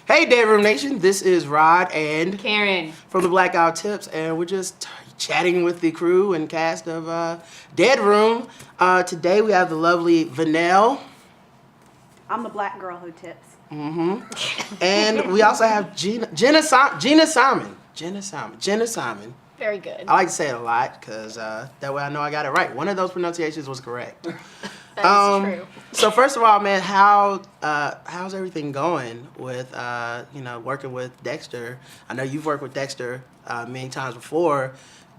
Hey, Dead Room Nation. This is Rod and Karen from the Blackout Tips, and we're just chatting with the crew and cast of Dead Room. Today we have the lovely Vanelle. I'm the black girl who tips. And we also have Jenna Simon. Very good. I like to say it a lot because that way I know I got it right. One of those pronunciations was correct. That is true. So first of all, man, how's everything going with working with Dexter? I know you've worked with Dexter many times before.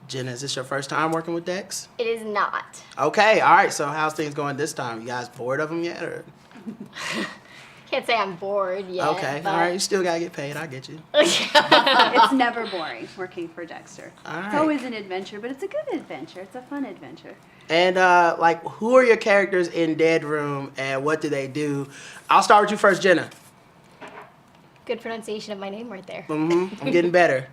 Jenna, is this your first time working with Dex? It is not. Okay, all right. So how's things going this time? You guys bored of him yet, or? Can't say I'm bored yet. Okay, but... all right. You still gotta get paid. I get you. It's never boring working for Dexter. All right. It's always an adventure, but it's a good adventure. It's a fun adventure. And who are your characters in Dead Room, and what do they do? I'll start with you first, Jenna. Good pronunciation of my name right there. I'm getting better.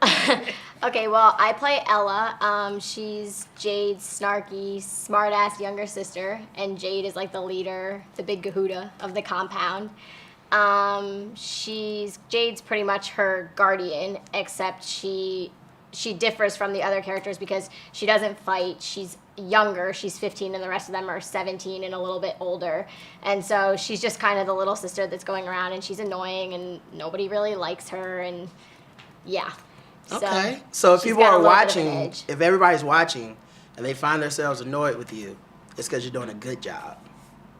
Okay, well, I play Ella. She's Jade's snarky, smart-ass younger sister, and Jade is like the leader, the big Gahuda of the compound. Jade's pretty much her guardian, except she differs from the other characters because she doesn't fight. She's younger. She's 15 and the rest of them are 17 and a little bit older. And so she's just kind of the little sister that's going around, and she's annoying and nobody really likes her, and yeah. Okay. So if she's people got a are little bit of an watching, edge. if everybody's watching and they find themselves annoyed with you, it's because you're doing a good job.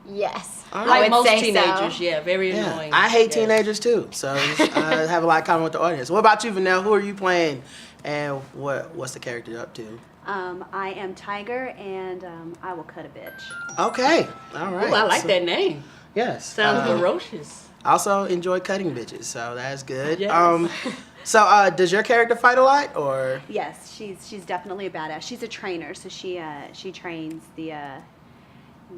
Yes. All I right. like would most say teenagers, so. yeah, very Yeah. annoying. I hate Yes. teenagers too, so I have a lot in common with the audience. What about you, Vanelle? Who are you playing, and what's the character up to? I am Tiger, and I will cut a bitch. Okay. All right. Ooh, I like So- that name. Yes. Sounds ferocious. Also enjoy cutting bitches, so that's good. Yes. So does your character fight a lot, or? Yes, she's definitely a badass. She's a trainer, so she trains the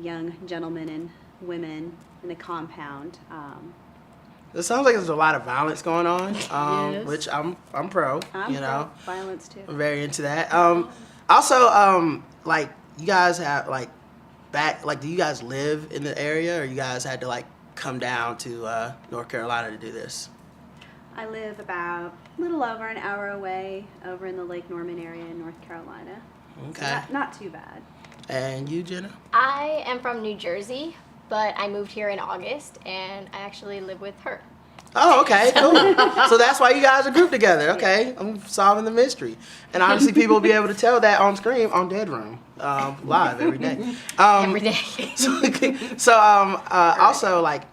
young gentlemen and women in the compound. It sounds like there's a lot of violence going on, Yes. which I'm pro. I'm you know, pro violence too. I'm very into that. Also, like you guys have do you guys live in the area, or you guys had to like come down to North Carolina to do this? I live about a little over an hour away, over in the Lake Norman area in North Carolina. Okay. So not too bad. And you, Jenna? I am from New Jersey, but I moved here in August, and I actually live with her. Oh, okay, cool. So that's why you guys are grouped together. Okay, I'm solving the mystery. And obviously people will be able to tell that on screen on Dead Room, live every day. Every day. Also, like,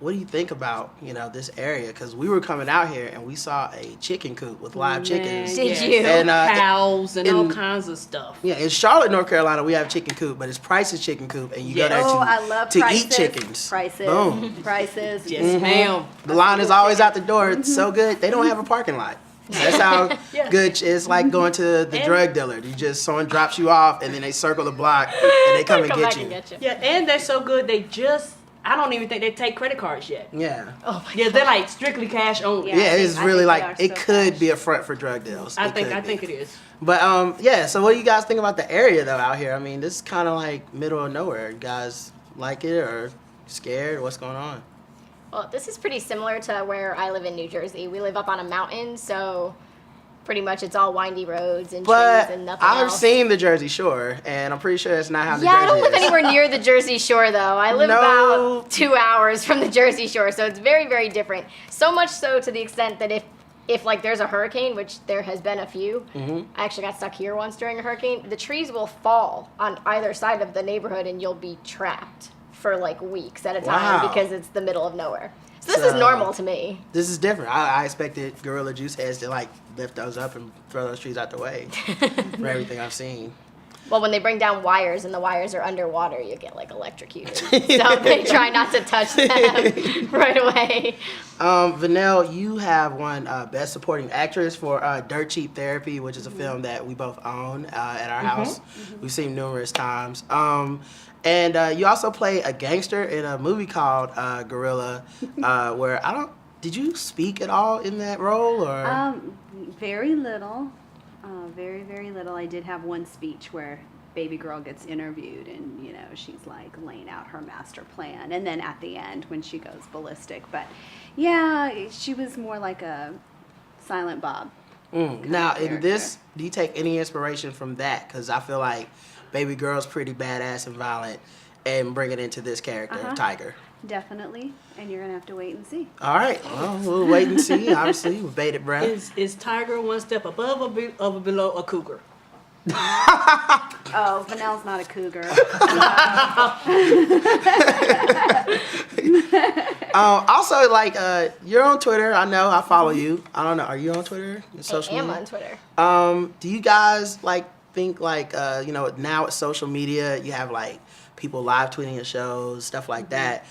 what do you think about, this area? Because we were coming out here and we saw a chicken coop with live chickens. Did yes. you? And, Cows and all in- kinds of stuff. Yeah, in Charlotte, North Carolina, we have chicken coop, but it's Price's Chicken Coop, and you go Yeah. there Oh, I love to prices. eat chickens. Prices. Boom. Prices. Yes, ma'am. The line is always out the door. It's so good. They don't have a parking lot. That's how Yeah. good it's like going to the And- drug dealer. Someone drops you off, and then they circle the block, and they come and Come get back you. and get you. Yeah, and they're so good. I don't even think they take credit cards yet. Yeah. Oh my Yeah, God. they're like strictly cash only. Yeah. Yeah, I it's think really they like are it so could cash. be a front for drug deals. I It think could be. it is. But yeah. So what do you guys think about the area though out here? I mean, this is kind of like middle of nowhere. You guys like it or scared? What's going on? Well, this is pretty similar to where I live in New Jersey. We live up on a mountain, so pretty much it's all windy roads and But trees and nothing I've else. seen the Jersey Shore, and I'm pretty sure that's not how the Yeah, Jersey I don't live is. anywhere near the Jersey Shore, though. I live No. about 2 hours from the Jersey Shore, so it's very, very different. So much so to the extent that if like there's a hurricane, which there has been a few, I actually got stuck here once during a hurricane, the trees will fall on either side of the neighborhood and you'll be trapped for like weeks at a time Wow. because it's the middle of nowhere. So this So- is normal to me. This is different. I expected Gorilla Juice heads to like lift those up and throw those trees out the way for everything I've seen. Well, when they bring down wires and the wires are underwater, you get like electrocuted. So they try not to touch them right away. Vanelle, you have won Best Supporting Actress for Dirt Cheap Therapy, which is a film that we both own at our house. We've seen numerous times. And you also play a gangster in a movie called Gorilla, where did you speak at all in that role, or? Very little. Very, very little. I did have one speech where baby girl gets interviewed, and you know she's like laying out her master plan, and then at the end when she goes ballistic. But yeah, she was more like a Silent Bob. Now, in character. this, do you take any inspiration from that? Because I feel like Baby Girl's pretty badass and violent, and bring it into this character, Tiger. Definitely, and you're gonna have to wait and see. All right, well, we'll wait and see. Obviously, with bated breath. Is Tiger one step above or below a cougar? Oh, Vanelle's not a cougar. Also, like, you're on Twitter. I know. I follow you. I don't know. Are you on Twitter? I am on Twitter. Do you guys like think like you know, now with social media, you have like people live tweeting your shows, stuff like that.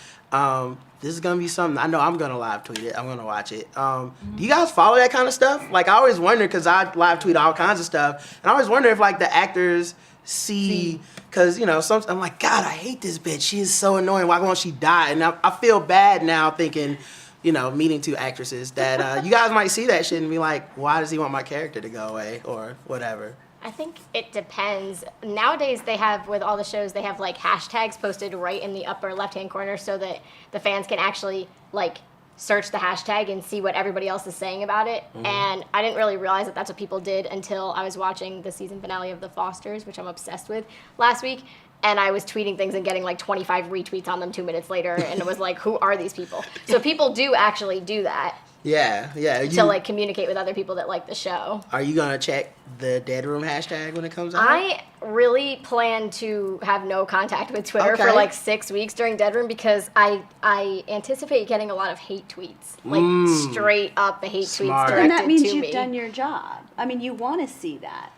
This is gonna be something. I know I'm gonna live tweet it. I'm gonna watch it. Do you guys follow that kind of stuff? Like, I always wonder, because I live tweet all kinds of stuff, and I always wonder if like the actors see, because you know, I'm like, God, I hate this bitch. She is so annoying. Why won't she die? And I feel bad now thinking, you know, meeting two actresses, that you guys might see that shit and be like, why does he want my character to go away or whatever? I think it depends. Nowadays, they have, with all the shows, they have like hashtags posted right in the upper left-hand corner so that the fans can actually like search the hashtag and see what everybody else is saying about it. And I didn't really realize that that's what people did until I was watching the season finale of The Fosters, which I'm obsessed with, last week. And I was tweeting things and getting like 25 retweets on them 2 minutes later, and it was like, who are these people? So people do actually do that. Yeah. To like communicate with other people that like the show. Are you gonna check the Dead Room hashtag when it comes out? I really plan to have no contact with Twitter for Okay. like 6 weeks during Dead Room, because I anticipate getting a lot of hate tweets, like straight up hate Smart. tweets And directed that means to you've me. done your job. I mean, you want to see that.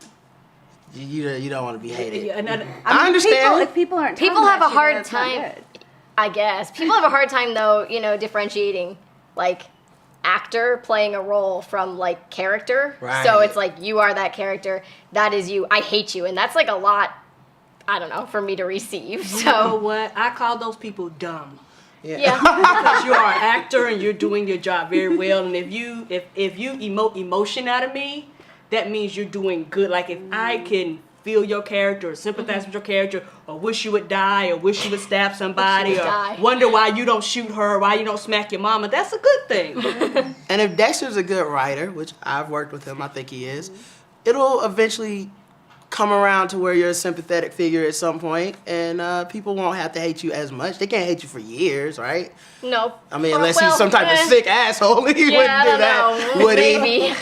You don't want to be hated. Yeah, and I mean, I understand. If people aren't People talking have a about you, hard then it's not time. good. I guess people have a hard time though, you know, differentiating like actor playing a role from like character. Right. So it's like, you are that character, that is you, I hate you, and that's like a lot, I don't know, for me to receive. you know So what? I call those people dumb. yeah. Because you are an actor and you're doing your job very well. And if you emote emotion out of me, that means you're doing good. Like, if I can feel your character or sympathize with your character, or wish you would die, or wish you would stab somebody, would or die. wonder why you don't shoot her, why you don't smack your mama, that's a good thing. And if Dexter's a good writer, which I've worked with him, I think he is, it'll eventually come around to where you're a sympathetic figure at some point, and people won't have to hate you as much. They can't hate you for years, right? No. I mean, unless Well, he's some type of eh. sick asshole, he Yeah, wouldn't I do don't that, know. would he? Maybe.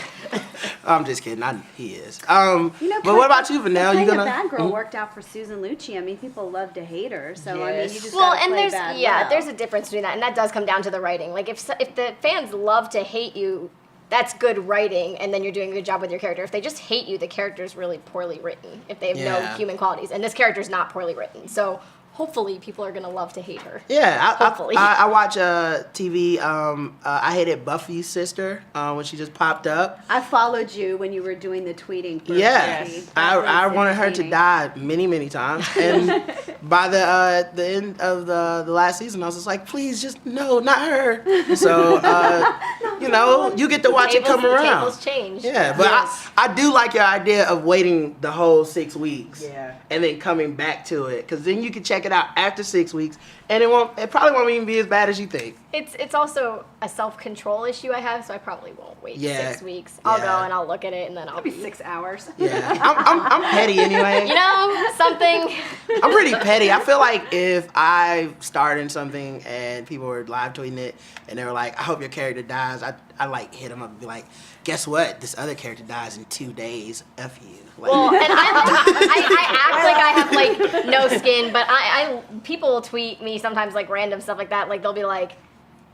I'm just kidding. He is. You know, But what about you, Vanelle? You playing gonna? a bad girl worked out for Susan Lucci. I mean, people love to hate her, so I mean, Yes. you just Well, gotta and play there's bad well. there's a difference between that, and that does come down to the writing. Like, if the fans love to hate you, that's good writing, and then you're doing a good job with your character. If they just hate you, the character's really poorly written. If they have no Yeah. human qualities, and this character's not poorly written, so hopefully people are gonna love to hate her. Yeah, Hopefully. I watch TV. I hated Buffy's sister when she just popped up. I followed you when you were doing the tweeting. For Yeah, Buffy. That I was wanted her to entertaining. die many times, and by the end of the last season, I was just like, please, just no, not her. So you know, you get to watch it come around. Tables change. Yeah, but Yes. I do like your idea of waiting the whole 6 weeks, Yeah. and then coming back to it, because then you can check it out after 6 weeks, and it probably won't even be as bad as you think. It's also a self-control issue I have, so I probably won't wait Yeah. 6 weeks. I'll Yeah. go and I'll look at it, and then I'll It'll be be 6 hours. Yeah, I'm petty anyway. You know, something. I'm pretty petty. I feel like if I started something and people were live tweeting it and they were like, I hope your character dies, I like hit them up and be like, guess what? This other character dies in 2 days. F you. Like, Well, and I act like I have like no skin, but I people will tweet me sometimes like random stuff like that. Like, they'll be like,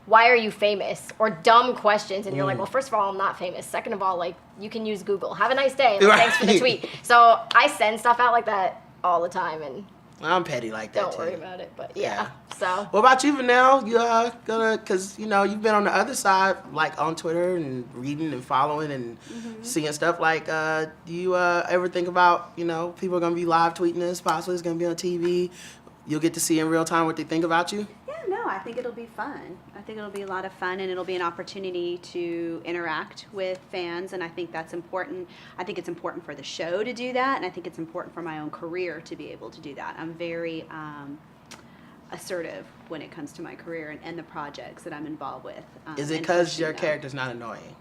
why are you famous? Or dumb questions, and you're like, well, first of all, I'm not famous. Second of all, like, you can use Google. Have a nice day. Like, thanks for the Right. tweet. So I send stuff out like that all the time, and I'm petty like that don't too. worry about it. But yeah. So What about you, Vanelle? You gonna, cause you know you've been on the other side, like on Twitter and reading and following and seeing stuff. Like, do you ever think about, you know, people are gonna be live tweeting this? Possibly it's gonna be on TV. You'll get to see in real time what they think about you. Yeah, no, I think it'll be fun. I think it'll be a lot of fun, and it'll be an opportunity to interact with fans, and I think that's important. I think it's important for the show to do that, and I think it's important for my own career to be able to do that. I'm very assertive when it comes to my career and the projects that I'm involved with. Is it and because pushing your them. character's not annoying?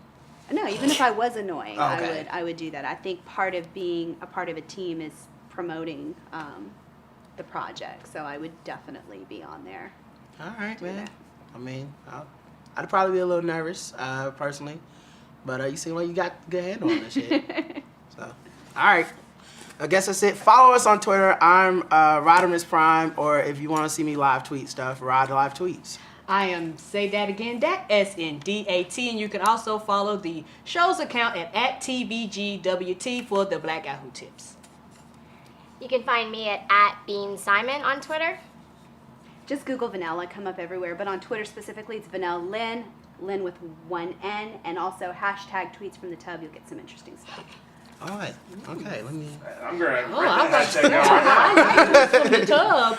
No, even if I was annoying, Okay. I would do that. I think part of being a part of a team is promoting the project, so I would definitely be on there. All right, Do man. that. I mean, I'd probably be a little nervous, personally, but you seem like you got a good handle on this shit. So, all right. I guess that's it. Follow us on Twitter. I'm Rodimus Prime, or if you want to see me live tweet stuff, Rod Live Tweets. I am Say That Again, Dat, SNDAT, and you can also follow the show's account at TBGWT for the Black Yahoo tips. You can find me at Bean Simon on Twitter. Just Google Vanelle, I come up everywhere, but on Twitter specifically, it's Vanelle Lynn, Lynn with one N, and also hashtag tweets from the tub. You'll get some interesting stuff. All right. Okay, let me... I'm going to Oh, I write was that hashtag down right now. From the tub.